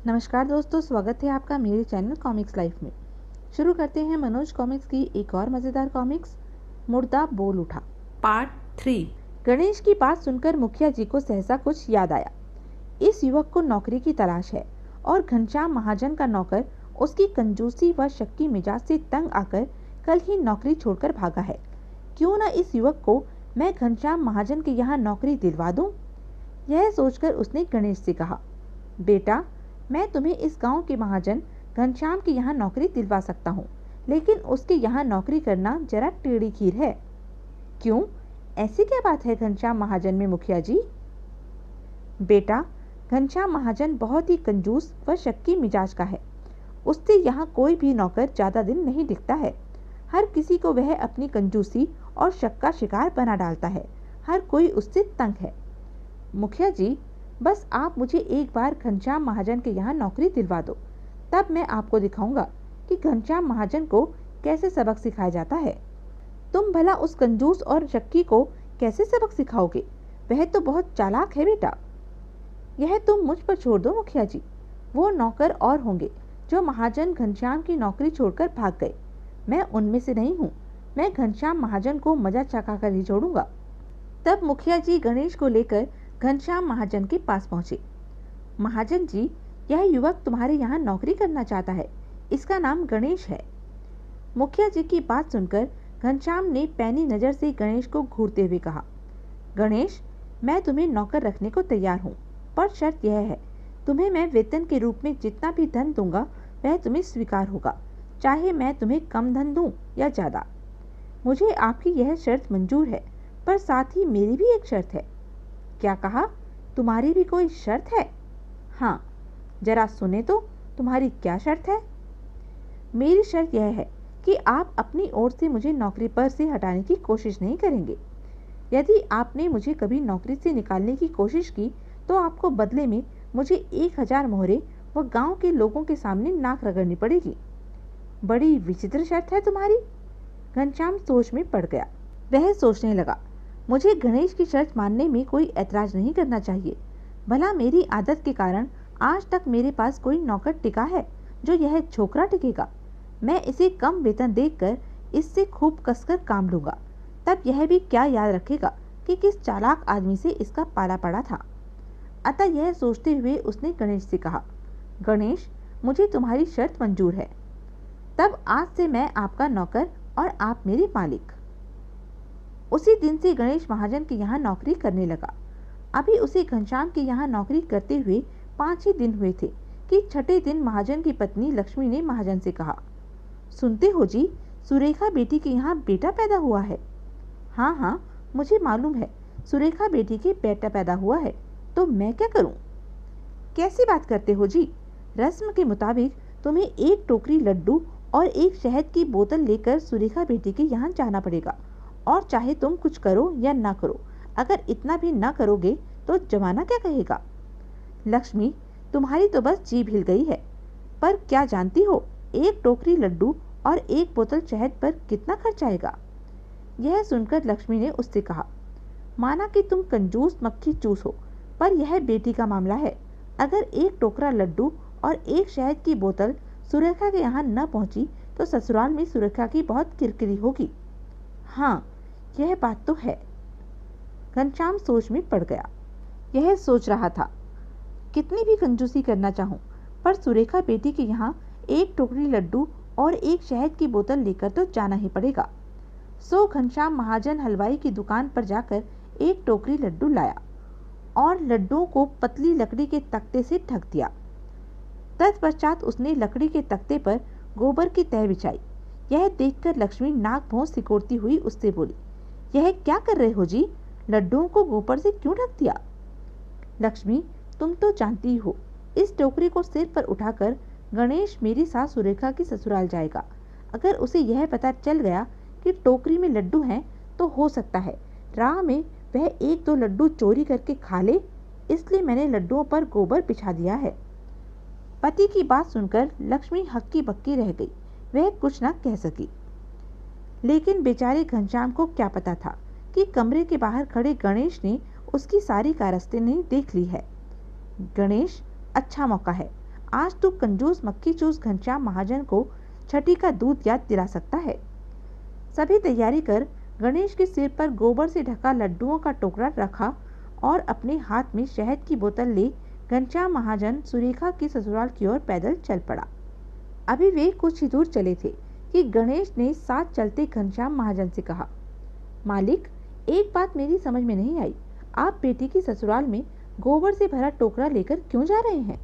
नमस्कार दोस्तों, स्वागत है आपका मेरे चैनल कॉमिक्स लाइफ में। शुरू करते हैं मनोज कॉमिक्स की एक और मज़ेदार कॉमिक्स, मुर्दा बोल उठा पार्ट 3। गणेश की बात सुनकर मुखिया जी को सहसा कुछ याद आया। इस युवक को नौकरी की तलाश है और घनश्याम महाजन का नौकर उसकी कंजूसी व शक्की मिजाज से तंग आकर कल ही नौकरी छोड़कर भागा है। क्यों न इस युवक को मैं घनश्याम महाजन के यहाँ नौकरी दिलवा दूं? यह सोचकर उसने गणेश से कहा, बेटा, मैं तुम्हें इस गांव के महाजन घनश्याम के यहाँ नौकरी दिलवा सकता हूँ, लेकिन उसके यहाँ नौकरी करना जरा टेढ़ी खीर है। क्यों, ऐसी क्या बात है घनश्याम महाजन में मुखिया जी? बेटा, घनश्याम महाजन बहुत ही कंजूस व शक्की मिजाज का है। उससे यहाँ कोई भी नौकर ज्यादा दिन नहीं टिकता है। हर किसी को वह अपनी कंजूसी और शक का शिकार बना डालता है। हर कोई उससे तंग है। मुखिया जी, बस आप मुझे एक बार घनश्याम महाजन के यहाँ नौकरी दिलवा दो, तब मैं आपको दिखाऊंगा कि घनश्याम महाजन को कैसे सबक सिखाया जाता है। तुम भला उस कंजूस और शक्की को कैसे सबक सिखाओगे? वह तो बहुत चालाक है बेटा। यह तुम मुझ पर छोड़ दो मुखिया जी। वो नौकर और होंगे जो महाजन घनश्याम की नौकरी छोड़कर भाग गए। मैं उनमें से नहीं हूँ। मैं घनश्याम महाजन को मजा चखा कर ही छोड़ूंगा। तब मुखिया जी गणेश को लेकर घनश्याम महाजन के पास पहुंचे। महाजन जी, यह युवक तुम्हारे यहाँ नौकरी करना चाहता है। इसका नाम गणेश है। मुखिया जी की बात सुनकर घनश्याम ने पैनी नजर से गणेश को घूरते हुए कहा, गणेश, मैं तुम्हें नौकर रखने को तैयार हूँ, पर शर्त यह है, तुम्हें मैं वेतन के रूप में जितना भी धन दूंगा वह तुम्हें स्वीकार होगा, चाहे मैं तुम्हें कम धन दूं या ज्यादा। मुझे आपकी यह शर्त मंजूर है, पर साथ ही मेरी भी एक शर्त है। क्या कहा? तुम्हारी भी कोई शर्त है? हाँ, जरा सुने तो, तुम्हारी क्या शर्त है? मेरी शर्त यह है कि आप अपनी ओर से मुझे नौकरी पर से हटाने की कोशिश नहीं करेंगे। यदि आपने मुझे कभी नौकरी से निकालने की कोशिश की तो आपको बदले में मुझे 1000 मोहरे व गांव के लोगों के सामने नाक रगड़नी पड़ेगी। बड़ी विचित्र शर्त है तुम्हारी। घनश्याम सोच में पड़ गया। वह सोचने लगा, मुझे गणेश की शर्त मानने में कोई ऐतराज नहीं करना चाहिए। भला मेरी आदत के कारण आज तक मेरे पास कोई नौकर टिका है जो यह छोकरा टिकेगा? मैं इसे कम वेतन देकर इससे खूब कसकर काम लूंगा, तब यह भी क्या याद रखेगा कि किस चालाक आदमी से इसका पाला पड़ा था। अतः यह सोचते हुए उसने गणेश से कहा, गणेश, मुझे तुम्हारी शर्त मंजूर है। तब आज से मैं आपका नौकर और आप मेरे मालिक। उसी दिन से गणेश महाजन के यहाँ नौकरी करने लगा। अभी उसे घनश्याम के यहाँ नौकरी करते हुए 5 ही दिन हुए थे कि छठे दिन महाजन की पत्नी लक्ष्मी ने महाजन से कहा, सुनते हो जी, सुरेखा बेटी के यहाँ बेटा पैदा हुआ है। हाँ हाँ, मुझे मालूम है, सुरेखा बेटी के बेटा पैदा हुआ है, तो मैं क्या करूं? कैसी बात करते हो जी? रस्म के मुताबिक तुम्हें एक टोकरी लड्डू और एक शहद की बोतल लेकर सुरेखा बेटी के यहाँ जाना पड़ेगा, और चाहे तुम कुछ करो या ना करो, अगर इतना भी ना करोगे तो जमाना क्या कहेगा? लक्ष्मी, तुम्हारी तो बस जीभ हिल गई है। पर क्या जानती हो, एक टोकरी लड्डू और एक बोतल शहद पर कितना खर्च आएगा? यह सुनकर लक्ष्मी ने उससे कहा, माना कि तुम कंजूस मक्खी चूस हो, पर यह बेटी का मामला है। अगर एक टोकरा लड्डू और एक शहद की बोतल सुरेखा के यहाँ न पहुंची तो ससुराल में सुरेखा की बहुत किरकिरी होगी। हाँ, यह बात तो है। घनश्याम सोच में पड़ गया। यह सोच रहा था, कितनी भी कंजूसी करना चाहूं, पर सुरेखा बेटी के यहाँ एक टोकरी लड्डू और एक शहद की बोतल लेकर तो जाना ही पड़ेगा। सो घनश्याम महाजन हलवाई की दुकान पर जाकर एक टोकरी लड्डू लाया और लड्डुओं को पतली लकड़ी के तख्ते से ढक दिया। तत्पश्चात उसने लकड़ी के तख्ते पर गोबर की तह बिछाई। यह देखकर लक्ष्मी नाक भौं सिकोड़ती हुई उससे बोली, यह क्या कर रहे हो जी? लड्डुओं को गोबर से क्यों ढक दिया? लक्ष्मी, तुम तो जानती हो, इस टोकरी को सिर पर उठाकर गणेश मेरी सास सुरेखा की ससुराल जाएगा। अगर उसे यह पता चल गया कि टोकरी में लड्डू हैं तो हो सकता है राह में वह 1-2 लड्डू चोरी करके खा ले, इसलिए मैंने लड्डुओं पर गोबर बिछा दिया है। पति की बात सुनकर लक्ष्मी हक्की बक्की रह गई। वह कुछ न कह सकी। लेकिन बेचारे घनश्याम को क्या पता था कि कमरे के बाहर खड़े गणेश ने उसकी सारी कारस्तानी देख ली है। गणेश, अच्छा मौका है, आज तू कंजूस मक्खी चूस घनश्याम महाजन को छठी का दूध याद दिला सकता है। सभी तैयारी कर गणेश के सिर पर गोबर से ढका लड्डुओं का टोकरा रखा और अपने हाथ में शहद की बोतल ले घनश्याम महाजन सुरेखा की ससुराल की ओर पैदल चल पड़ा। अभी वे कुछ ही दूर चले थे कि गणेश ने साथ चलते घनश्याम महाजन से कहा, मालिक, एक बात मेरी समझ में नहीं आई, आप बेटी की ससुराल में गोबर से भरा टोकरा लेकर क्यों जा रहे हैं?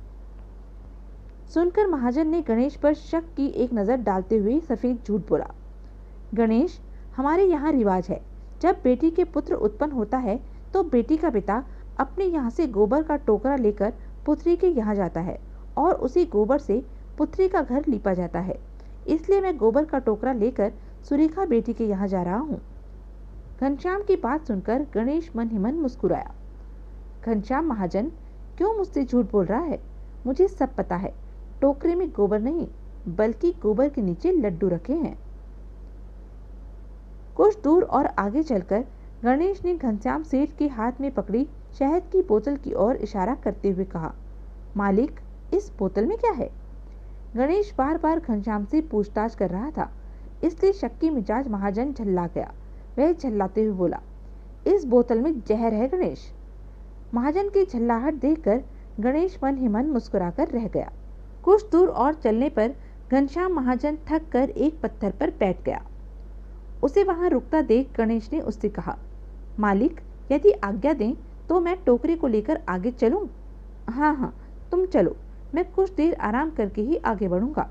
सुनकर महाजन ने गणेश पर शक की एक नजर डालते हुए सफेद झूठ बोला, गणेश, हमारे यहाँ रिवाज है, जब बेटी के पुत्र उत्पन्न होता है तो बेटी का पिता अपने यहाँ से गोबर का टोकरा लेकर पुत्री के यहाँ जाता है और उसी गोबर से पुत्री का घर लीपा जाता है। इसलिए मैं गोबर का टोकरा लेकर सुरेखा बेटी के यहाँ जा रहा हूँ। घनश्याम की बात सुनकर गणेश मन ही मन मुस्कुराया। घनश्याम महाजन क्यों मुझसे झूठ बोल रहा है? मुझे सब पता है। टोकरे में गोबर नहीं बल्कि गोबर के नीचे लड्डू रखे हैं। कुछ दूर और आगे चलकर गणेश ने घनश्याम सेठ के हाथ में पकड़ी शहद की बोतल की ओर इशारा करते हुए कहा, मालिक, इस बोतल में क्या है? गणेश बार बार घनश्याम से पूछताछ कर रहा था, इसलिए शक्की मिजाज महाजन झल्ला गया। वह झल्लाते हुए बोला, इस बोतल में जहर है गणेश। महाजन की झल्लाहट देखकर गणेश मन ही मन मुस्कुराकर रह गया। कुछ दूर और चलने पर घनश्याम महाजन थक कर एक पत्थर पर बैठ गया। उसे वहां रुकता देख गणेश ने उससे कहा, मालिक, यदि आज्ञा दें तो मैं टोकरे को लेकर आगे चलूं? हाँ हाँ, तुम चलो, मैं कुछ देर आराम करके ही आगे बढ़ूंगा।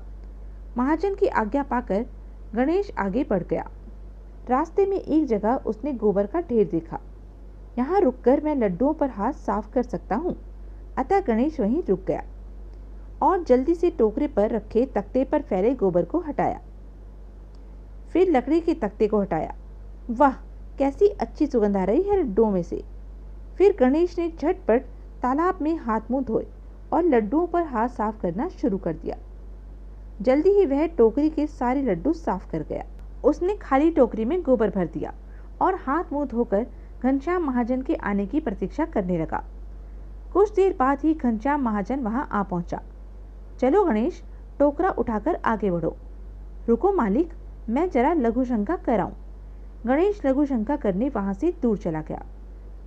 महाजन की आज्ञा पाकर गणेश आगे बढ़ गया। रास्ते में एक जगह उसने गोबर का ढेर देखा। यहाँ रुककर मैं लड्डुओं पर हाथ साफ कर सकता हूँ। अतः गणेश वहीं रुक गया और जल्दी से टोकरे पर रखे तख्ते पर फैले गोबर को हटाया। फिर लकड़ी के तख्ते को हटाया। वाह, कैसी अच्छी सुगंध आ रही है लड्डुओं में से। फिर गणेश ने झटपट तालाब में हाथ मुंह धोए और लड्डुओं पर हाथ साफ करना शुरू कर दिया। जल्दी ही वह टोकरी के सारे लड्डू साफ कर गया। उसने खाली टोकरी में गोबर भर दिया और हाथ मुंह धोकर घनश्याम महाजन के आने की प्रतीक्षा करने लगा। कुछ देर बाद ही घनश्याम महाजन वहां आ पहुंचा। चलो गणेश, टोकरा उठाकर आगे बढ़ो। रुको मालिक, मैं जरा लघु शंका कराऊं। गणेश लघु शंका करने वहां से दूर चला गया।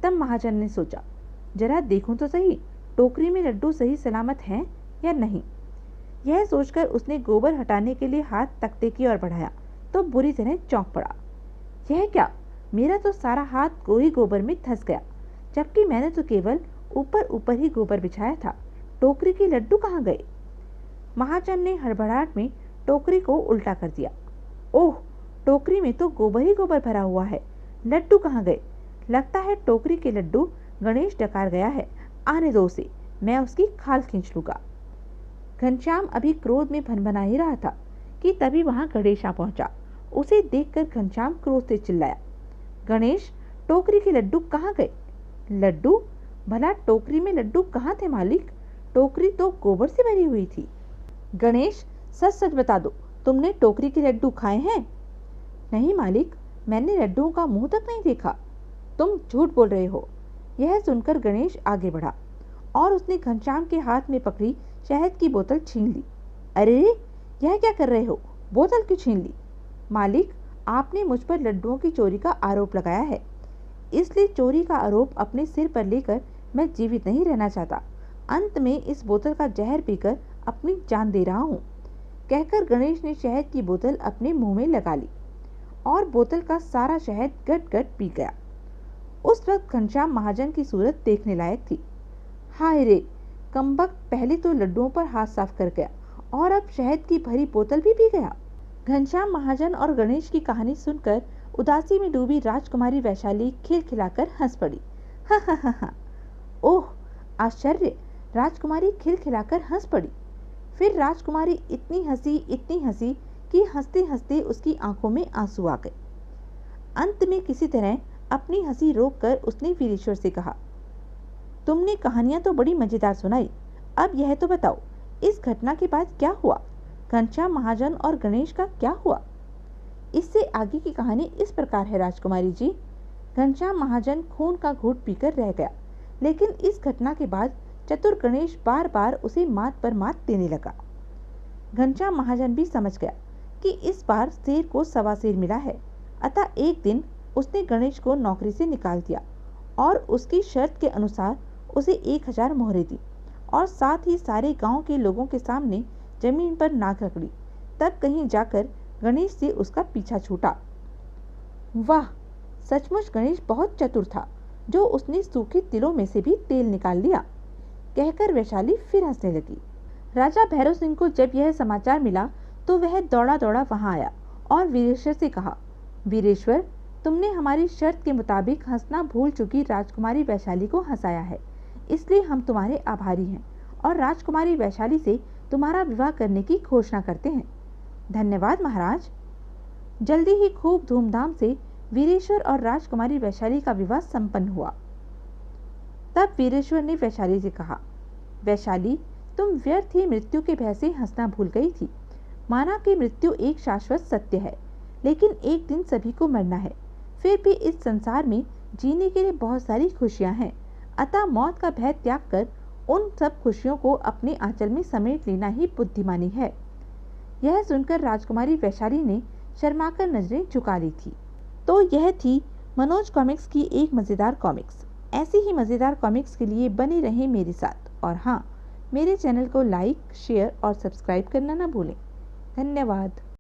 तब महाजन ने सोचा, जरा देखूं तो सही टोकरी में लड्डू सही सलामत हैं या नहीं। यह सोचकर उसने गोबर हटाने के लिए हाथ तख्ते की ओर बढ़ाया तो बुरी तरह चौंक पड़ा। यह क्या, मेरा तो सारा हाथ कोई गोबर में धंस गया, जबकि मैंने तो केवल ऊपर ऊपर ही गोबर बिछाया था। टोकरी के लड्डू कहाँ गए? महाजन ने हड़बड़ाहट में टोकरी को उल्टा कर दिया। ओह, टोकरी में तो गोबर ही गोबर भरा हुआ है, लड्डू कहाँ गए? लगता है टोकरी के लड्डू गणेश डकार गया है। आने दो उसे, मैं उसकी खाल खींच लूंगा। घनश्याम अभी क्रोध में भनभना ही रहा था कि तभी वहां गणेश आ पहुंचा। उसे देखकर घनश्याम क्रोध से चिल्लाया, गणेश, टोकरी के लड्डू कहाँ गए? लड्डू? भला टोकरी में लड्डू कहाँ थे मालिक? टोकरी तो गोबर से भरी हुई थी। गणेश, सच सच बता दो, तुमने टोकरी के लड्डू खाए हैं? नहीं मालिक, मैंने लड्डुओं का मुंह तक नहीं देखा। तुम झूठ बोल रहे हो। यह सुनकर गणेश आगे बढ़ा और उसने घनश्याम के हाथ में पकड़ी शहद की बोतल छीन ली। अरे, यह क्या कर रहे हो? बोतल क्यों छीन ली? मालिक, आपने मुझ पर लड्डुओं की चोरी का आरोप लगाया है, इसलिए चोरी का आरोप अपने सिर पर लेकर मैं जीवित नहीं रहना चाहता। अंत में इस बोतल का जहर पीकर अपनी जान दे रहा हूँ। कहकर गणेश ने शहद की बोतल अपने मुंह में लगा ली और बोतल का सारा शहद गट गट पी गया। उस वक्त घनश्याम महाजन की सूरत देखने लायक थी। हाय रे, कमबख्त, पहले तो लड्डुओं पर हाथ साफ कर गया और अब शहद की भरी बोतल भी पी गया। घनश्याम महाजन और गणेश की कहानी सुनकर उदासी में डूबी राजकुमारी वैशाली खिलखिलाकर हंस पड़ी। हा हा हा हा। ओह आश्चर्य, राजकुमारी खिलखिलाकर हंस पड़ी। फिर राजकुमारी इतनी हंसी कि हंसते हंसते उसकी आंखों में आंसू आ गए। अंत में किसी तरह अपनी हंसी रोककर उसने वीरेश्वर से कहा, तुमने कहानियां तो बड़ी मजेदार सुनाई, अब यह तो बताओ, इस घटना के बाद क्या हुआ? घनश्याम महाजन और गणेश का क्या हुआ? इससे आगे की कहानी इस प्रकार है राजकुमारी जी। घनश्याम महाजन खून का घूंट पीकर रह गया, लेकिन इस घटना के बाद चतुर गणेश बार बार उसे मात पर मात देने लगा। घनश्याम महाजन भी समझ गया कि इस बार शेर को सवा शेर मिला है, अतः एक दिन उसने गणेश को नौकरी से निकाल दिया और उसकी शर्त के अनुसार उसे 1000 मोहरें दी और साथ ही सारे गांव के लोगों के सामने जमीन पर नाक रगड़ी। तब कहीं जाकर गणेश से उसका पीछा छूटा। वाह, सचमुच गणेश बहुत चतुर था जो उसने सूखे तिलों में से भी तेल निकाल लिया, कहकर वैशाली फिर हंसने लगी। राजा भैरव सिंह को जब यह समाचार मिला तो वह दौड़ा दौड़ा वहां आया और वीरेश्वर से कहा, वीरेश्वर, तुमने हमारी शर्त के मुताबिक हंसना भूल चुकी राजकुमारी वैशाली को हंसाया है, इसलिए हम तुम्हारे आभारी हैं और राजकुमारी वैशाली से तुम्हारा विवाह करने की घोषणा करते हैं। धन्यवाद महाराज। जल्दी ही खूब धूमधाम से वीरेश्वर और राजकुमारी वैशाली का विवाह संपन्न हुआ। तब वीरेश्वर ने वैशाली से कहा, वैशाली, तुम व्यर्थ ही मृत्यु के भय से हंसना भूल गई थी। माना कि मृत्यु एक शाश्वत सत्य है, लेकिन एक दिन सभी को मरना है। फिर भी इस संसार में जीने के लिए बहुत सारी खुशियां हैं, अतः मौत का भय त्याग कर उन सब खुशियों को अपने आंचल में समेट लेना ही बुद्धिमानी है। यह सुनकर राजकुमारी वैशाली ने शर्माकर नजरें झुका ली थी। तो यह थी मनोज कॉमिक्स की एक मज़ेदार कॉमिक्स। ऐसी ही मज़ेदार कॉमिक्स के लिए बने रहें मेरे साथ और हाँ, मेरे चैनल को लाइक, शेयर और सब्सक्राइब करना ना भूलें। धन्यवाद।